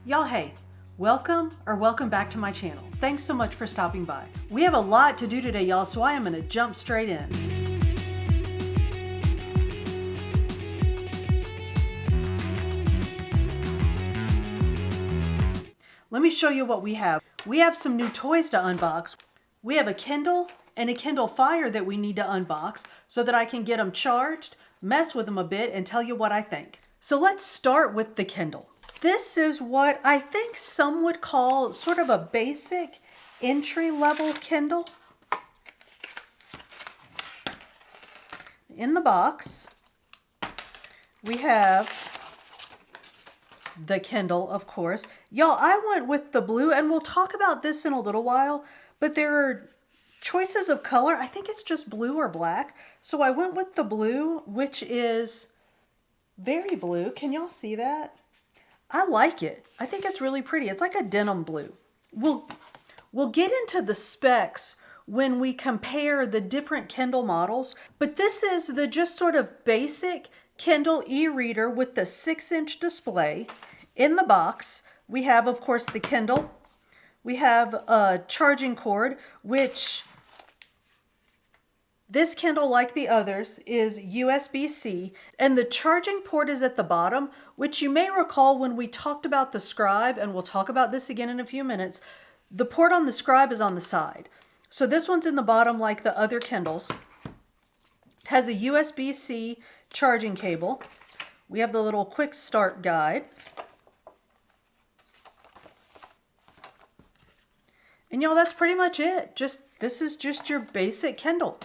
Y'all, hey, welcome back to my channel. Thanks so much for stopping by. We have a lot to do today, y'all, so I am gonna jump straight in. Let me show you what we have. We have some new toys to unbox. We have a Kindle and a Kindle Fire that we need to unbox so that I can get them charged, mess with them a bit, and tell you what I think. So let's start with the Kindle. This is what I think some would call sort of a basic entry-level Kindle. In the box, we have the Kindle, of course. Y'all, I went with the blue, and we'll talk about this in a little while, but there are choices of color. I think it's just blue or black. So I went with the blue, which is very blue. Can y'all see that? I like it. I think it's really pretty. It's like a denim blue. We'll get into the specs when we compare the different Kindle models, but this is the just sort of basic Kindle e-reader with the 6-inch display. In the box, we have, of course, the Kindle. We have a charging cord, which this Kindle, like the others, is USB-C, and the charging port is at the bottom, which you may recall when we talked about the Scribe, and we'll talk about this again in a few minutes. The port on the Scribe is on the side. So this one's in the bottom like the other Kindles. It has a USB-C charging cable. We have the little quick start guide. And y'all, that's pretty much it. This is just your basic Kindle.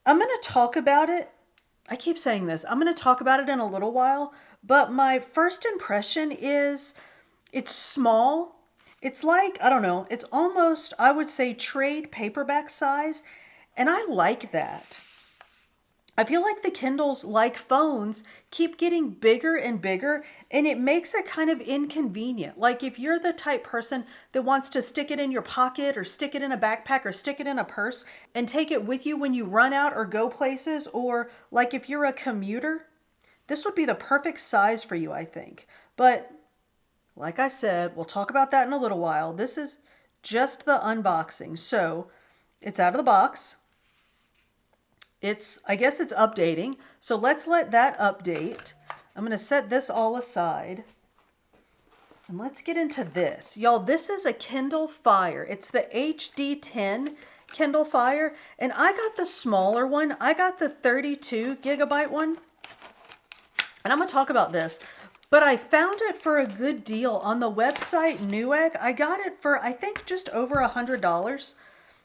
I'm going to talk about it. I keep saying this. I'm going to talk about it in a little while, but my first impression is it's small. It's like, I don't know, it's almost, I would say, trade paperback size, and I like that. I feel like the Kindles, like phones, keep getting bigger and bigger, and it makes it kind of inconvenient. Like if you're the type person that wants to stick it in your pocket or stick it in a backpack or stick it in a purse and take it with you when you run out or go places, or like if you're a commuter, this would be the perfect size for you, I think. But like I said, we'll talk about that in a little while. This is just the unboxing. So it's out of the box. I guess it's updating. So let's let that update. I'm going to set this all aside. And let's get into this. Y'all, this is a Kindle Fire. It's the HD10 Kindle Fire. And I got the smaller one. I got the 32 gigabyte one. And I'm going to talk about this. But I found it for a good deal on the website Newegg. I got it for, I think, just over $100.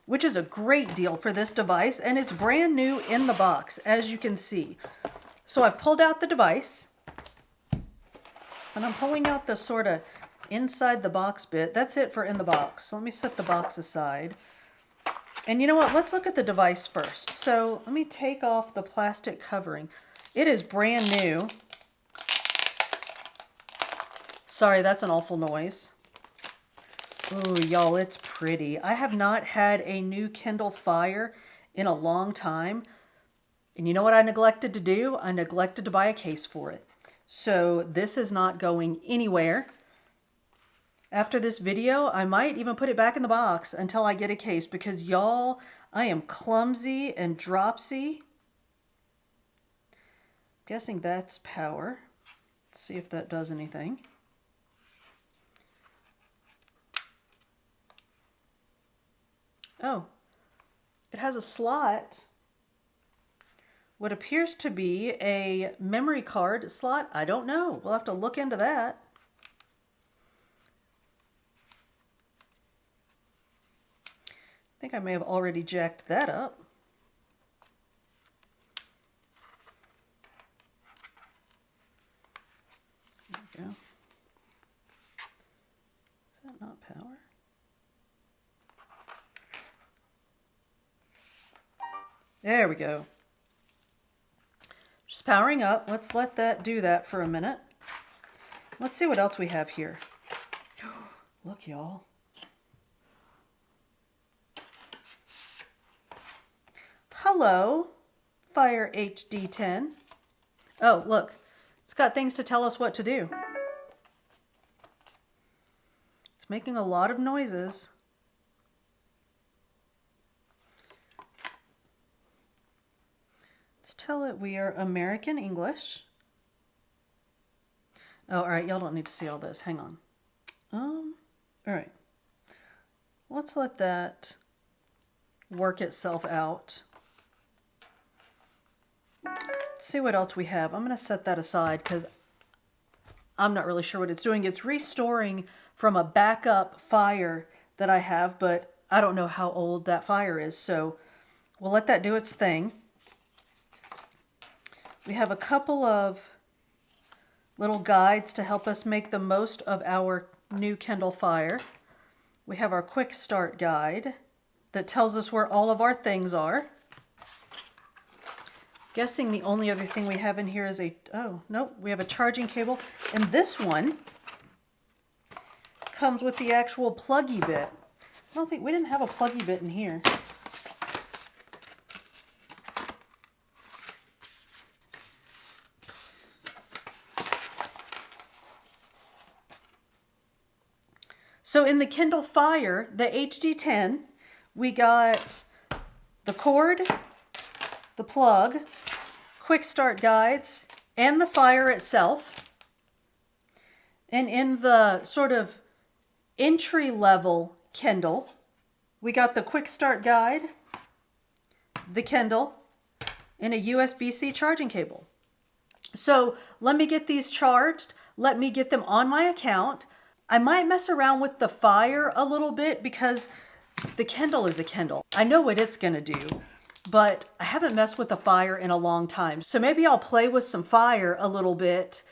Which is a great deal for this device, and it's brand new in the box, as you can see. So I've pulled out the device, and I'm pulling out the sort of inside the box bit. That's it for in the box. So let me set the box aside. And you know what? Let's look at the device first. So let me take off the plastic covering. It is brand new. Sorry, that's an awful noise. Oh, y'all, it's pretty. I have not had a new Kindle Fire in a long time. And you know what I neglected to do? I neglected to buy a case for it. So this is not going anywhere. After this video, I might even put it back in the box until I get a case because, y'all, I am clumsy and dropsy. Guessing that's power. Let's see if that does anything. Oh, it has a slot. What appears to be a memory card slot. I don't know. We'll have to look into that. I think I may have already jacked that up. There we go. Is that not power? There we go. Just powering up. Let's let that do that for a minute. Let's see what else we have here. Look, y'all. Hello, Fire HD10. Oh, look. It's got things to tell us what to do. It's making a lot of noises. Let's tell it we are American English. Oh, all right, y'all don't need to see all this. Hang on. All right. Let's let that work itself out. Let's see what else we have. I'm going to set that aside because I'm not really sure what it's doing. It's restoring from a backup Fire that I have, but I don't know how old that Fire is, so we'll let that do its thing. We have a couple of little guides to help us make the most of our new Kindle Fire. We have our quick start guide that tells us where all of our things are. Guessing the only other thing we have in here is oh, nope, we have a charging cable. And this one comes with the actual pluggy bit. I don't think, we didn't have a pluggy bit in here. So in the Kindle Fire, the HD10, we got the cord, the plug, quick start guides, and the Fire itself. And in the sort of entry-level Kindle, we got the quick start guide, the Kindle, and a USB-C charging cable. So let me get these charged. Let me get them on my account. I might mess around with the Fire a little bit because the Kindle is a Kindle. I know what it's going to do, but I haven't messed with the Fire in a long time. So maybe I'll play with some Fire a little bit,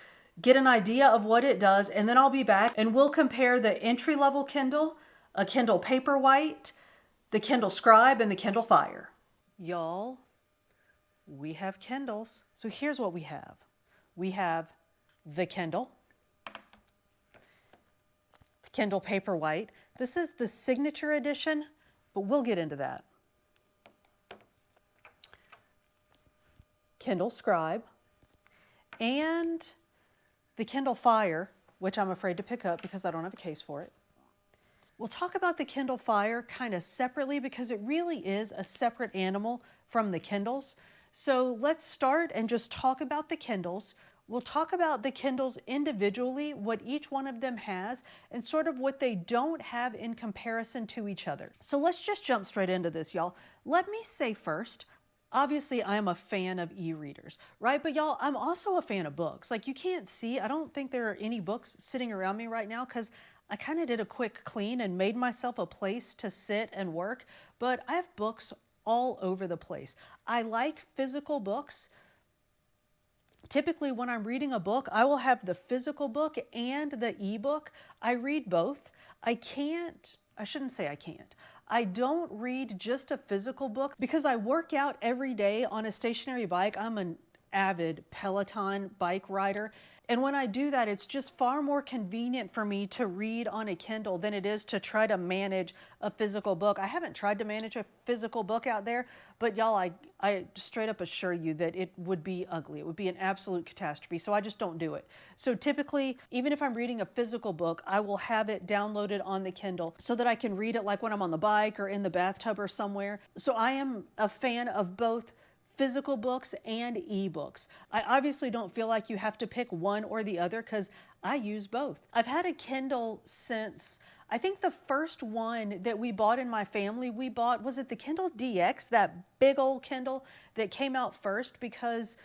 get an idea of what it does, and then I'll be back and we'll compare the entry-level Kindle, a Kindle Paperwhite, the Kindle Scribe, and the Kindle Fire. Y'all, we have Kindles. So here's what we have. We have the Kindle, Kindle Paperwhite. This is the signature edition, but we'll get into that. Kindle Scribe, and the Kindle Fire, which I'm afraid to pick up because I don't have a case for it. We'll talk about the Kindle Fire kind of separately because it really is a separate animal from the Kindles. So let's start and just talk about the Kindles. We'll talk about the Kindles individually, what each one of them has, and sort of what they don't have in comparison to each other. So let's just jump straight into this, y'all. Let me say first, obviously I'm a fan of e-readers, right? But y'all, I'm also a fan of books. Like you can't see, I don't think there are any books sitting around me right now because I kind of did a quick clean and made myself a place to sit and work, but I have books all over the place. I like physical books. Typically, when I'm reading a book, I will have the physical book and the ebook. I read both. I shouldn't say I can't. I don't read just a physical book because I work out every day on a stationary bike. I'm an avid Peloton bike rider. And when I do that, it's just far more convenient for me to read on a Kindle than it is to try to manage a physical book. I haven't tried to manage a physical book out there, but y'all, I straight up assure you that it would be ugly. It would be an absolute catastrophe, so I just don't do it. So typically, even if I'm reading a physical book, I will have it downloaded on the Kindle so that I can read it like when I'm on the bike or in the bathtub or somewhere. So I am a fan of both physical books and ebooks. I obviously don't feel like you have to pick one or the other because I use both. I've had a Kindle since, I think the first one that we bought in my family, was it the Kindle DX, that big old Kindle that came out first? Because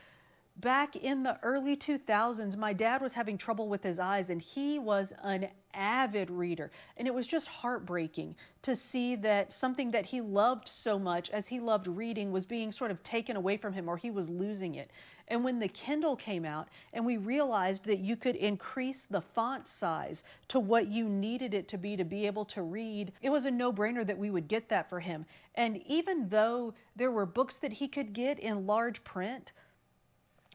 back in the early 2000s, my dad was having trouble with his eyes and he was an avid reader. And it was just heartbreaking to see that something that he loved so much as he loved reading was being sort of taken away from him, or he was losing it. And when the Kindle came out and we realized that you could increase the font size to what you needed it to be able to read, it was a no-brainer that we would get that for him. And even though there were books that he could get in large print,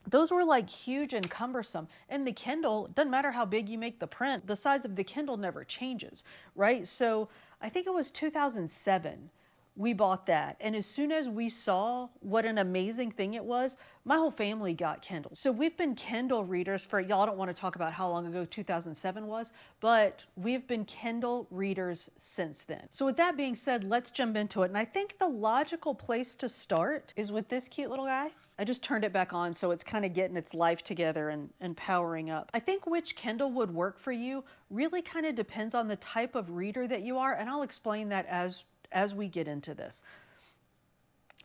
those were like huge and cumbersome. And the Kindle, doesn't matter how big you make the print, the size of the Kindle never changes, right? So I think it was 2007 we bought that. And as soon as we saw what an amazing thing it was, my whole family got Kindle. So we've been Kindle readers for, y'all don't want to talk about how long ago 2007 was, but we've been Kindle readers since then. So with that being said, let's jump into it. And I think the logical place to start is with this cute little guy. I just turned it back on, so it's kind of getting its life together and powering up. I think which Kindle would work for you really kind of depends on the type of reader that you are, and I'll explain that as we get into this.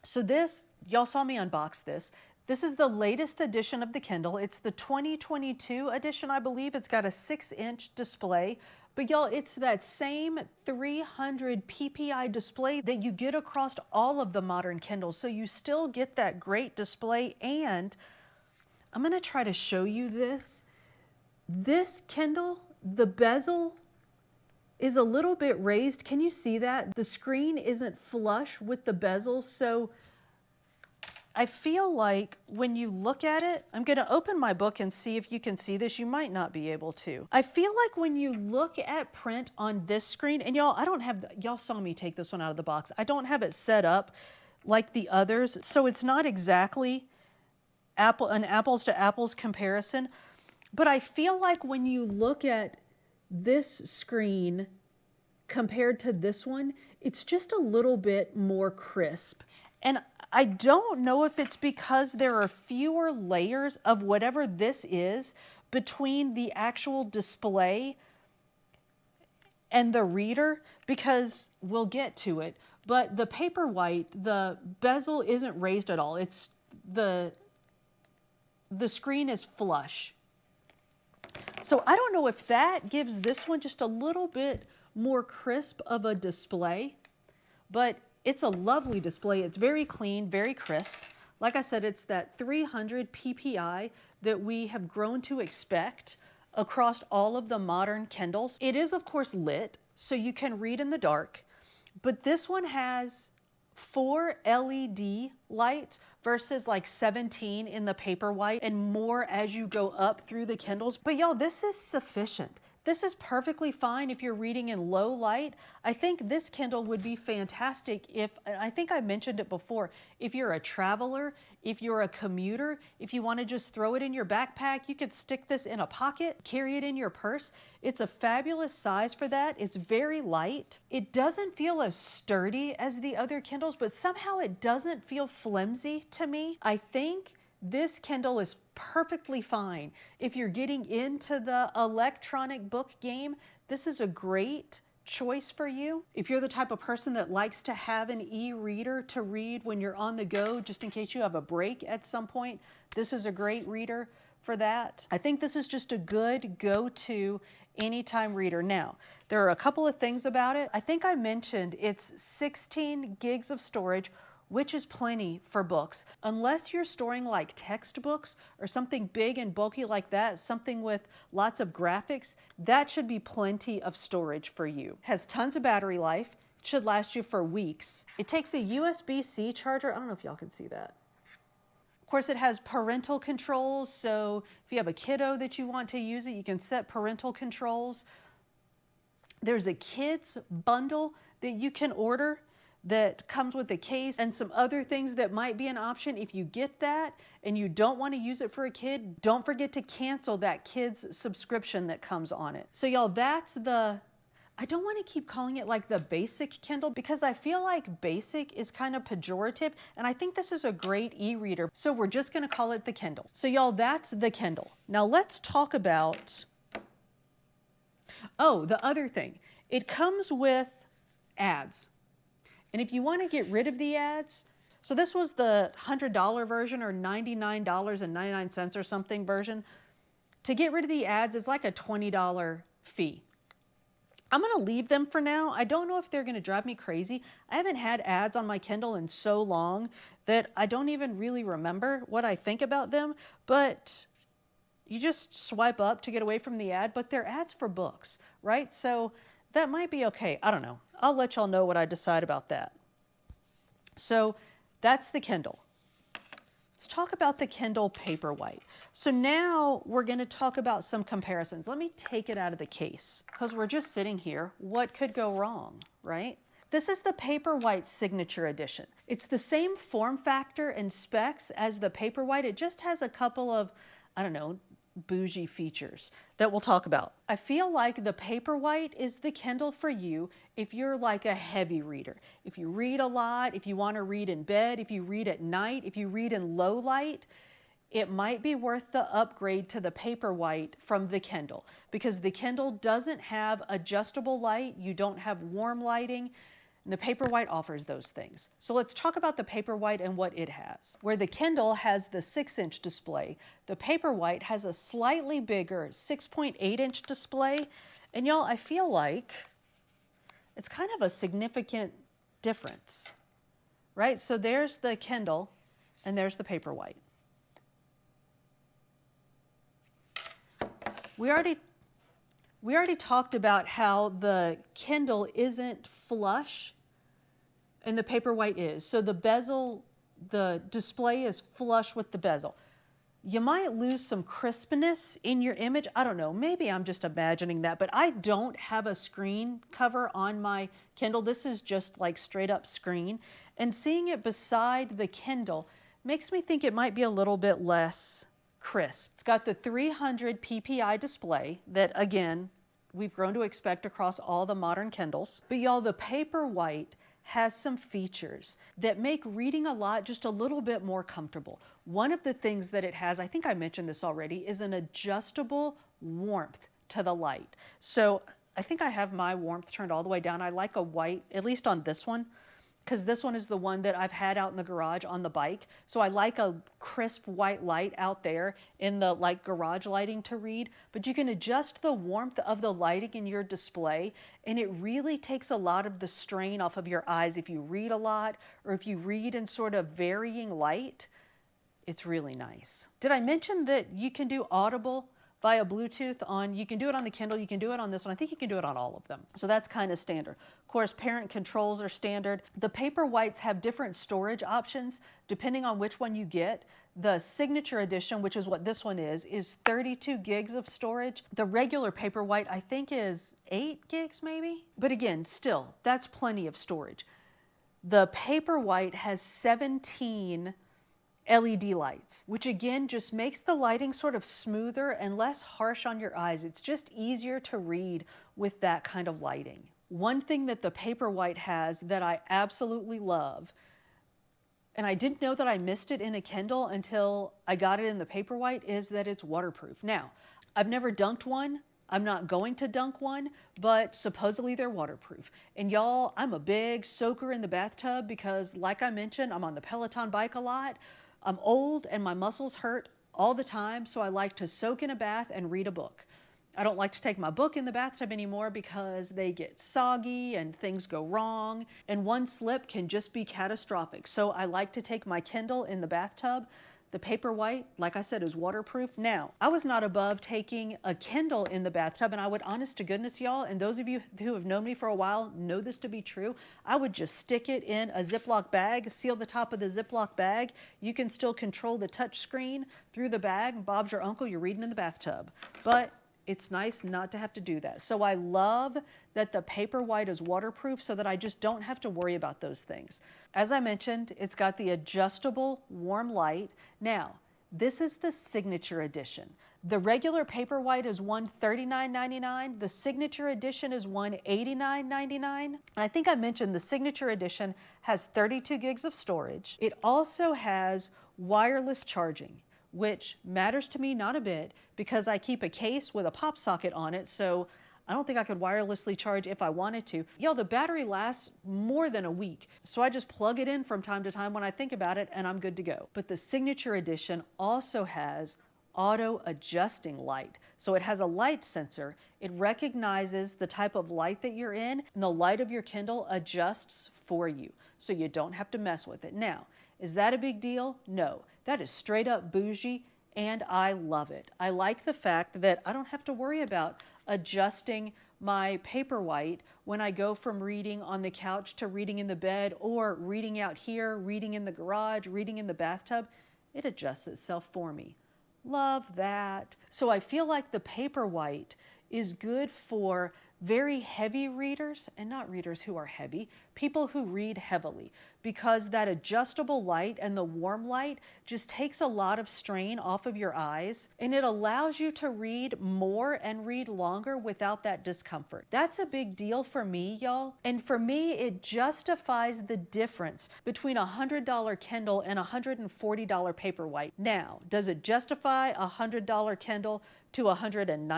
So this, y'all saw me unbox this. This is the latest edition of the Kindle. It's the 2022 edition, I believe. It's got a 6-inch display. But y'all, it's that same 300 ppi display that you get across all of the modern Kindles. So you still get that great display. And I'm going to try to show you this. This Kindle, the bezel is a little bit raised. Can you see that? The screen isn't flush with the bezel. So I feel like when you look at it, I'm going to open my book and see if you can see this. You might not be able to. I feel like when you look at print on this screen, and y'all, I don't have, y'all saw me take this one out of the box. I don't have it set up like the others. So it's not exactly an apples to apples comparison. But I feel like when you look at this screen compared to this one, it's just a little bit more crisp. And I don't know if it's because there are fewer layers of whatever this is between the actual display and the reader, because we'll get to it. But the Paperwhite, the bezel isn't raised at all. It's the screen is flush. So I don't know if that gives this one just a little bit more crisp of a display, but it's a lovely display. It's very clean, very crisp. Like I said, it's that 300 ppi that we have grown to expect across all of the modern Kindles. It is, of course, lit, so you can read in the dark, but this one has 4 LED lights versus like 17 in the Paperwhite, and more as you go up through the Kindles. But y'all, this is sufficient. This is perfectly fine if you're reading in low light. I think this Kindle would be fantastic if, I think I mentioned it before, if you're a traveler, if you're a commuter, if you want to just throw it in your backpack, you could stick this in a pocket, carry it in your purse. It's a fabulous size for that. It's very light. It doesn't feel as sturdy as the other Kindles, but somehow it doesn't feel flimsy to me. I think this Kindle is perfectly fine. If you're getting into the electronic book game, this is a great choice for you. If you're the type of person that likes to have an e-reader to read when you're on the go, just in case you have a break at some point, this is a great reader for that. I think this is just a good go-to anytime reader. Now, there are a couple of things about it. I think I mentioned it's 16 gigs of storage, which is plenty for books. Unless you're storing like textbooks or something big and bulky like that, something with lots of graphics, that should be plenty of storage for you. Has tons of battery life, should last you for weeks. It takes a USB-C charger. I don't know if y'all can see that. Of course, it has parental controls, so if you have a kiddo that you want to use it, you can set parental controls. There's a kids bundle that you can order that comes with a case and some other things that might be an option. If you get that and you don't want to use it for a kid, don't forget to cancel that kid's subscription that comes on it. So y'all, that's the, I don't want to keep calling it like the basic Kindle because I feel like basic is kind of pejorative, and I think this is a great e-reader. So we're just going to call it the Kindle. So y'all, that's the Kindle. Now let's talk about, oh, the other thing. It comes with ads. And if you want to get rid of the ads, so this was the $100 version or $99.99 or something version. To get rid of the ads is like a $20 fee. I'm going to leave them for now. I don't know if they're going to drive me crazy. I haven't had ads on my Kindle in so long that I don't even really remember what I think about them. But you just swipe up to get away from the ad, but they're ads for books, right? So that might be okay. I don't know. I'll let y'all know what I decide about that. So that's the Kindle. Let's talk about the Kindle Paperwhite. So now we're going to talk about some comparisons. Let me take it out of the case because we're just sitting here. What could go wrong, right? This is the Paperwhite Signature Edition. It's the same form factor and specs as the Paperwhite. It just has a couple of, I don't know, bougie features that we'll talk about. I feel like the Paperwhite is the Kindle for you if you're like a heavy reader. If you read a lot, if you want to read in bed, if you read at night, if you read in low light, it might be worth the upgrade to the Paperwhite from the Kindle, because the Kindle doesn't have adjustable light, you don't have warm lighting, and the Paperwhite offers those things. So let's talk about the Paperwhite and what it has. Where the Kindle has the 6-inch display, the Paperwhite has a slightly bigger 6.8-inch display. And y'all, I feel like it's kind of a significant difference, right? So there's the Kindle and there's the Paperwhite. We already talked about how the Kindle isn't flush and the Paperwhite is. So the bezel, the display is flush with the bezel. You might lose some crispness in your image. I don't know, maybe I'm just imagining that, but I don't have a screen cover on my Kindle. This is just like straight up screen. And seeing it beside the Kindle makes me think it might be a little bit less crisp. It's got the 300 ppi display that, again, we've grown to expect across all the modern Kindles. But y'all, the Paperwhite has some features that make reading a lot just a little bit more comfortable. One of the things that it has, I think I mentioned this already, is an adjustable warmth to the light. So I think I have my warmth turned all the way down. I like a white, at least on this one, because this one is the one that I've had out in the garage on the bike. So I like a crisp white light out there in the like garage lighting to read, but you can adjust the warmth of the lighting in your display, and it really takes a lot of the strain off of your eyes if you read a lot or if you read in sort of varying light. It's really nice. Did I mention that you can do Audible via Bluetooth on, you can do it on the Kindle, you can do it on this one. I think you can do it on all of them. So that's kind of standard. Of course, parent controls are standard. The Paperwhites have different storage options depending on which one you get. The Signature Edition, which is what this one is 32 gigs of storage. The regular Paperwhite, I think, is 8 gigs maybe. But again, still, that's plenty of storage. The Paperwhite has 17 LED lights, which again just makes the lighting sort of smoother and less harsh on your eyes. It's just easier to read with that kind of lighting. One thing that the Paperwhite has that I absolutely love, and I didn't know that I missed it in a Kindle until I got it in the Paperwhite, is that it's waterproof. Now, I've never dunked one. I'm not going to dunk one, but supposedly they're waterproof. And y'all, I'm a big soaker in the bathtub because, like I mentioned, I'm on the Peloton bike a lot. I'm old and my muscles hurt all the time, so I like to soak in a bath and read a book. I don't like to take my book in the bathtub anymore because they get soggy and things go wrong, and one slip can just be catastrophic. So I like to take my Kindle in the bathtub. The Paperwhite, like I said, is waterproof. Now, I was not above taking a Kindle in the bathtub, and I would, honest to goodness, y'all, and those of you who have known me for a while know this to be true, I would just stick it in a Ziploc bag, seal the top of the Ziploc bag. You can still control the touch screen through the bag. Bob's your uncle, you're reading in the bathtub. But it's nice not to have to do that. So I love that the Paperwhite is waterproof so that I just don't have to worry about those things. As I mentioned, it's got the adjustable warm light. Now, this is the Signature Edition. The regular Paperwhite is $139.99. The Signature Edition is $189.99. And I think I mentioned the Signature Edition has 32 gigs of storage. It also has wireless charging, which matters to me not a bit because I keep a case with a pop socket on it, so I don't think I could wirelessly charge if I wanted to. Yo, the battery lasts more than a week, so I just plug it in from time to time when I think about it and I'm good to go. But the Signature Edition also has auto adjusting light. So it has a light sensor. It recognizes the type of light that you're in, and the light of your Kindle adjusts for you, so you don't have to mess with it. Now, is that a big deal? No. That is straight up bougie, and I love it. I like the fact that I don't have to worry about adjusting my Paperwhite when I go from reading on the couch to reading in the bed, or reading out here, reading in the garage, reading in the bathtub. It adjusts itself for me. Love that. So I feel like the Paperwhite is good for very heavy readers, and not readers who are heavy, people who read heavily, because that adjustable light and the warm light just takes a lot of strain off of your eyes, and it allows you to read more and read longer without that discomfort. That's a big deal for me, y'all. And for me, it justifies the difference between a $100 Kindle and a $140 Paperwhite. Now, does it justify a $100 Kindle to a $190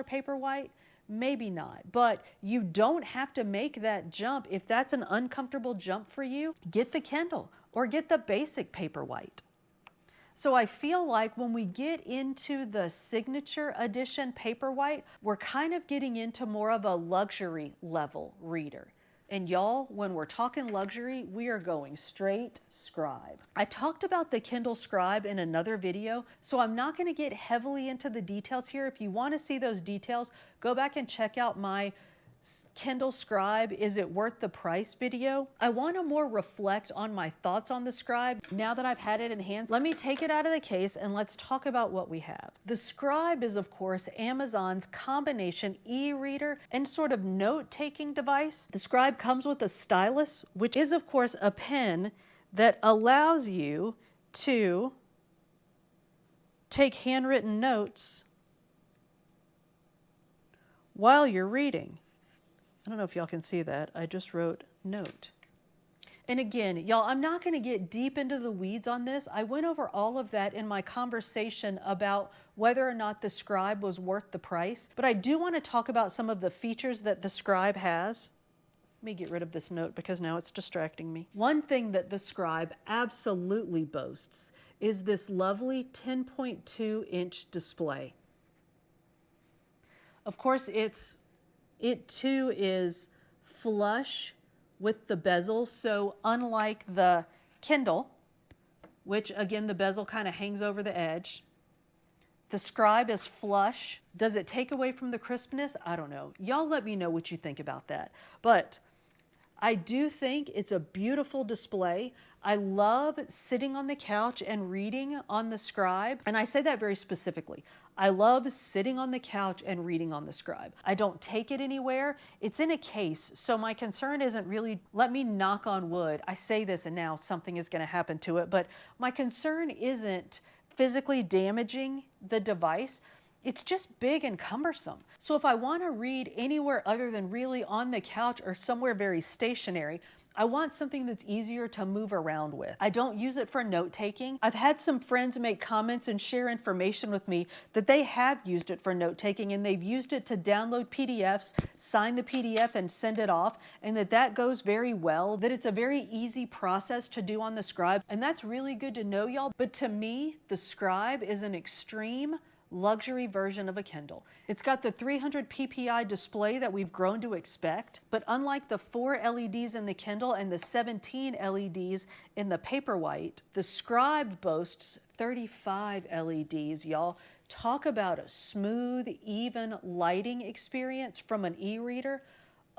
Paperwhite? Maybe not, but you don't have to make that jump. If that's an uncomfortable jump for you, get the Kindle or get the basic Paperwhite. So I feel like when we get into the signature edition Paperwhite, we're kind of getting into more of a luxury level reader. And y'all, when we're talking luxury, we are going straight Scribe. I talked about the Kindle Scribe in another video, so I'm not going to get heavily into the details here. If you want to see those details, go back and check out my Kindle Scribe, Is It Worth the Price video. I want to more reflect on my thoughts on the Scribe. Now that I've had it in hand, let me take it out of the case and let's talk about what we have. The Scribe is, of course, Amazon's combination e-reader and sort of note-taking device. The Scribe comes with a stylus, which is, of course, a pen that allows you to take handwritten notes while you're reading. I don't know if y'all can see that. I just wrote note. And again, y'all, I'm not going to get deep into the weeds on this. I went over all of that in my conversation about whether or not the Scribe was worth the price. But I do want to talk about some of the features that the Scribe has. Let me get rid of this note because now it's distracting me. One thing that the Scribe absolutely boasts is this lovely 10.2-inch display. Of course, it too is flush with the bezel. So unlike the Kindle, which again, the bezel kind of hangs over the edge, the Scribe is flush. Does it take away from the crispness? I don't know. Y'all let me know what you think about that. But I do think it's a beautiful display. I love sitting on the couch and reading on the Scribe. And I say that very specifically. I love sitting on the couch and reading on the Scribe. I don't take it anywhere. It's in a case. So my concern isn't really, let me knock on wood. I say this and now something is going to happen to it. But my concern isn't physically damaging the device. It's just big and cumbersome. So if I want to read anywhere other than really on the couch or somewhere very stationary, I want something that's easier to move around with. I don't use it for note-taking. I've had some friends make comments and share information with me that they have used it for note-taking, and they've used it to download PDFs, sign the PDF and send it off, and that goes very well, that it's a very easy process to do on the Scribe, and that's really good to know, y'all. But to me, the Scribe is an extreme luxury version of a Kindle. It's got the 300 ppi display that we've grown to expect, but unlike the 4 LEDs in the Kindle and the 17 LEDs in the Paperwhite, the Scribe boasts 35 LEDs, y'all. Talk about a smooth, even lighting experience from an e-reader.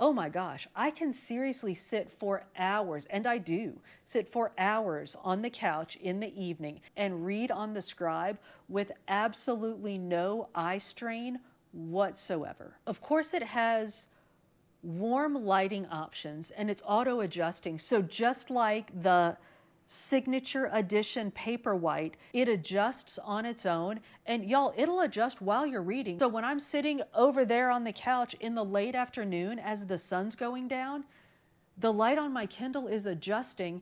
Oh my gosh, I can seriously sit for hours, and I do sit for hours on the couch in the evening and read on the Scribe with absolutely no eye strain whatsoever. Of course, it has warm lighting options and it's auto adjusting. So just like the signature edition Paperwhite, it adjusts on its own, and y'all, it'll adjust while you're reading. So when I'm sitting over there on the couch in the late afternoon as the sun's going down, the light on my Kindle is adjusting.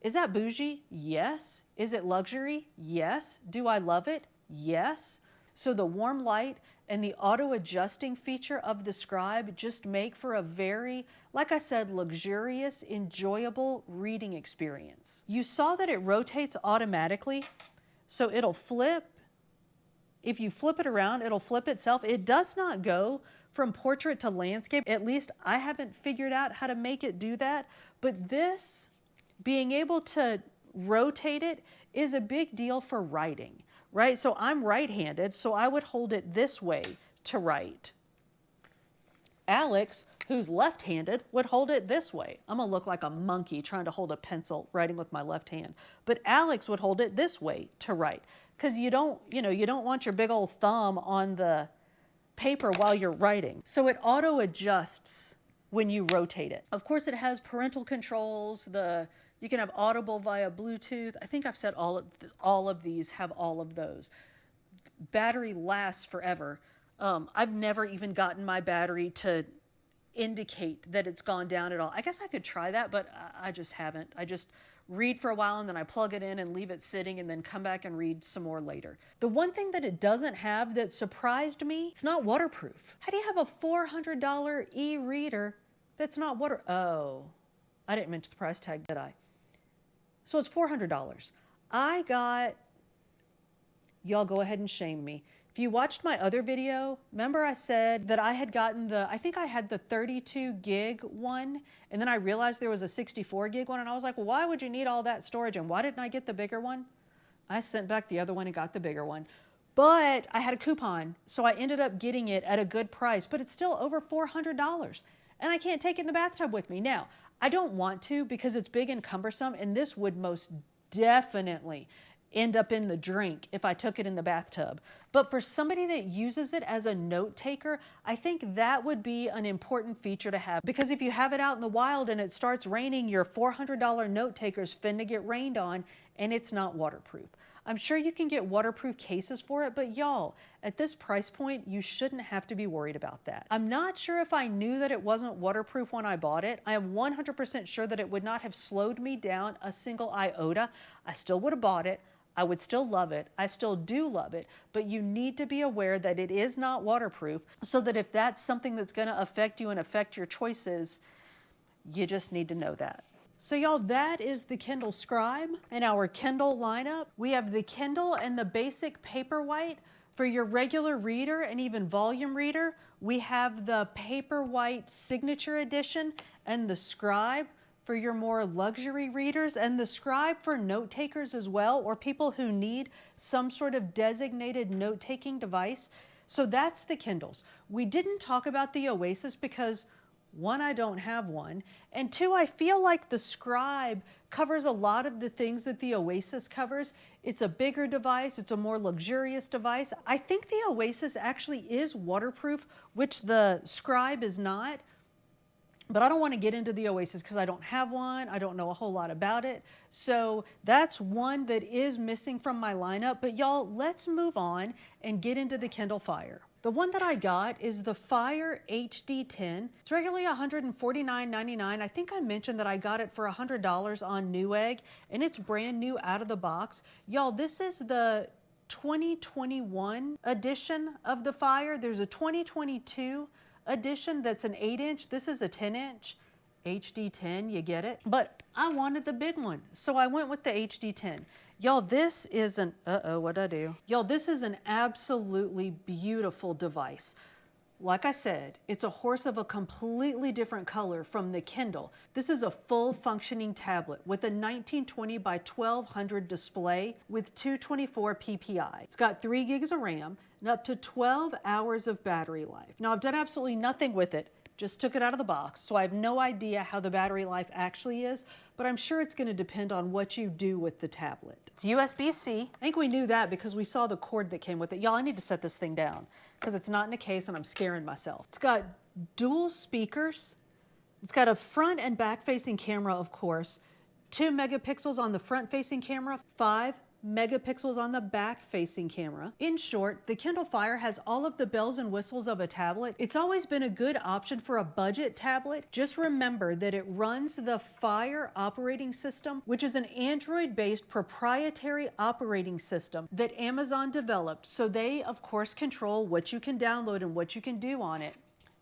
Is that bougie? Yes. Is it luxury? Yes. Do I love it? Yes. So the warm light and the auto adjusting feature of the Scribe just make for a very, like I said, luxurious, enjoyable reading experience. You saw that it rotates automatically, so it'll flip. If you flip it around, it'll flip itself. It does not go from portrait to landscape. At least I haven't figured out how to make it do that. But this, being able to rotate it, is a big deal for writing, right? So I'm right-handed, so I would hold it this way to write. Alex, who's left-handed, would hold it this way. I'm gonna look like a monkey trying to hold a pencil writing with my left hand. But Alex would hold it this way to write, because you don't want your big old thumb on the paper while you're writing. So it auto adjusts when you rotate it. Of course, it has parental controls. You can have Audible via Bluetooth. I think I've said all of these have all of those. Battery lasts forever. I've never even gotten my battery to indicate that it's gone down at all. I guess I could try that, but I just haven't. I just read for a while and then I plug it in and leave it sitting and then come back and read some more later. The one thing that it doesn't have that surprised me, it's not waterproof. How do you have a $400 e-reader that's not water? Oh, I didn't mention the price tag, did I? So it's $400. Y'all go ahead and shame me. If you watched my other video, remember I said that I had gotten I think I had the 32 gig one, and then I realized there was a 64 gig one, and I was like, well, why would you need all that storage, and why didn't I get the bigger one? I sent back the other one and got the bigger one. But I had a coupon, so I ended up getting it at a good price, but it's still over $400, and I can't take it in the bathtub with me. Now, I don't want to because it's big and cumbersome, and this would most definitely end up in the drink if I took it in the bathtub. But for somebody that uses it as a note taker, I think that would be an important feature to have, because if you have it out in the wild and it starts raining, your $400 note taker's finna get rained on and it's not waterproof. I'm sure you can get waterproof cases for it, but y'all, at this price point, you shouldn't have to be worried about that. I'm not sure if I knew that it wasn't waterproof when I bought it. I am 100% sure that it would not have slowed me down a single iota. I still would have bought it. I would still love it. I still do love it, but you need to be aware that it is not waterproof, so that if that's something that's going to affect you and affect your choices, you just need to know that. So y'all, that is the Kindle Scribe in our Kindle lineup. We have the Kindle and the basic Paperwhite. For your regular reader and even volume reader, we have the Paperwhite Signature Edition and the Scribe for your more luxury readers, and the Scribe for note takers as well, or people who need some sort of designated note-taking device. So that's the Kindles. We didn't talk about the Oasis because, one, I don't have one, and two, I feel like the Scribe covers a lot of the things that the Oasis covers. It's a bigger device, it's a more luxurious device. I think the Oasis actually is waterproof, which the Scribe is not. But I don't want to get into the Oasis because I don't have one. I don't know a whole lot about it. So that's one that is missing from my lineup. But y'all, let's move on and get into the Kindle Fire. The one that I got is the Fire HD10. It's regularly $149.99. I think I mentioned that I got it for $100 on Newegg, and it's brand new out of the box. Y'all, this is the 2021 edition of the Fire. There's a 2022 edition that's an 8-inch. This is a 10-inch. HD10, you get it? But I wanted the big one, so I went with the HD10. Y'all, this is an, what'd I do? Y'all, this is an absolutely beautiful device. Like I said, it's a horse of a completely different color from the Kindle. This is a full functioning tablet with a 1920 by 1200 display with 224 ppi. It's got 3 gigs of RAM and up to 12 hours of battery life. Now, I've done absolutely nothing with it. Just took it out of the box, so I have no idea how the battery life actually is, but I'm sure it's going to depend on what you do with the tablet. It's USB-C. I think we knew that because we saw the cord that came with it. Y'all, I need to set this thing down because it's not in a case and I'm scaring myself. It's got dual speakers. It's got a front and back facing camera, of course, 2 megapixels on the front facing camera, 5 megapixels on the back facing camera. In short, the Kindle Fire has all of the bells and whistles of a tablet. It's always been a good option for a budget tablet. Just remember that it runs the Fire operating system, which is an Android-based proprietary operating system that Amazon developed. So they, of course, control what you can download and what you can do on it.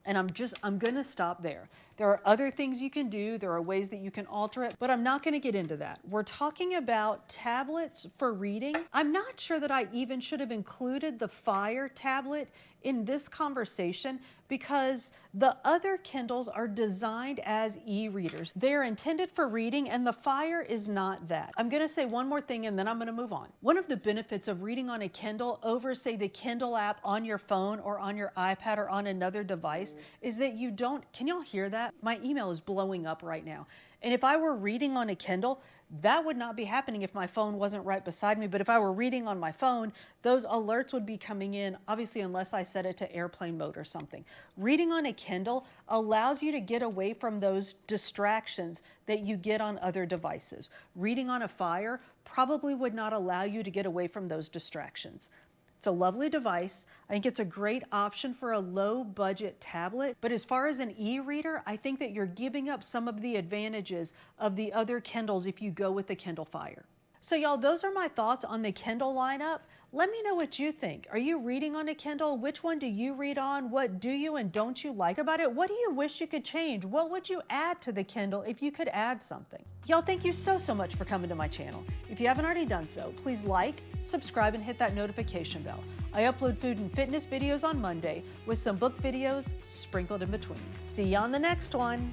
And I'm gonna stop there. There are other things you can do. There are ways that you can alter it, but I'm not gonna get into that. We're talking about tablets for reading. I'm not sure that I even should have included the Fire tablet in this conversation because the other Kindles are designed as e-readers. They're intended for reading and the Fire is not that. I'm gonna say one more thing and then I'm gonna move on. One of the benefits of reading on a Kindle over, say, the Kindle app on your phone or on your iPad or on another device is that you don't, can y'all hear that? My email is blowing up right now. And if I were reading on a Kindle, that would not be happening if my phone wasn't right beside me. But if I were reading on my phone, those alerts would be coming in, obviously, unless I set it to airplane mode or something. Reading on a Kindle allows you to get away from those distractions that you get on other devices. Reading on a Fire probably would not allow you to get away from those distractions. It's a lovely device. I think it's a great option for a low budget tablet. But as far as an e-reader, I think that you're giving up some of the advantages of the other Kindles if you go with the Kindle Fire. So y'all, those are my thoughts on the Kindle lineup. Let me know what you think. Are you reading on a Kindle? Which one do you read on? What do you and don't you like about it? What do you wish you could change? What would you add to the Kindle if you could add something? Y'all, thank you so much for coming to my channel. If you haven't already done so, please like, subscribe, and hit that notification bell. I upload food and fitness videos on Monday with some book videos sprinkled in between. See you on the next one.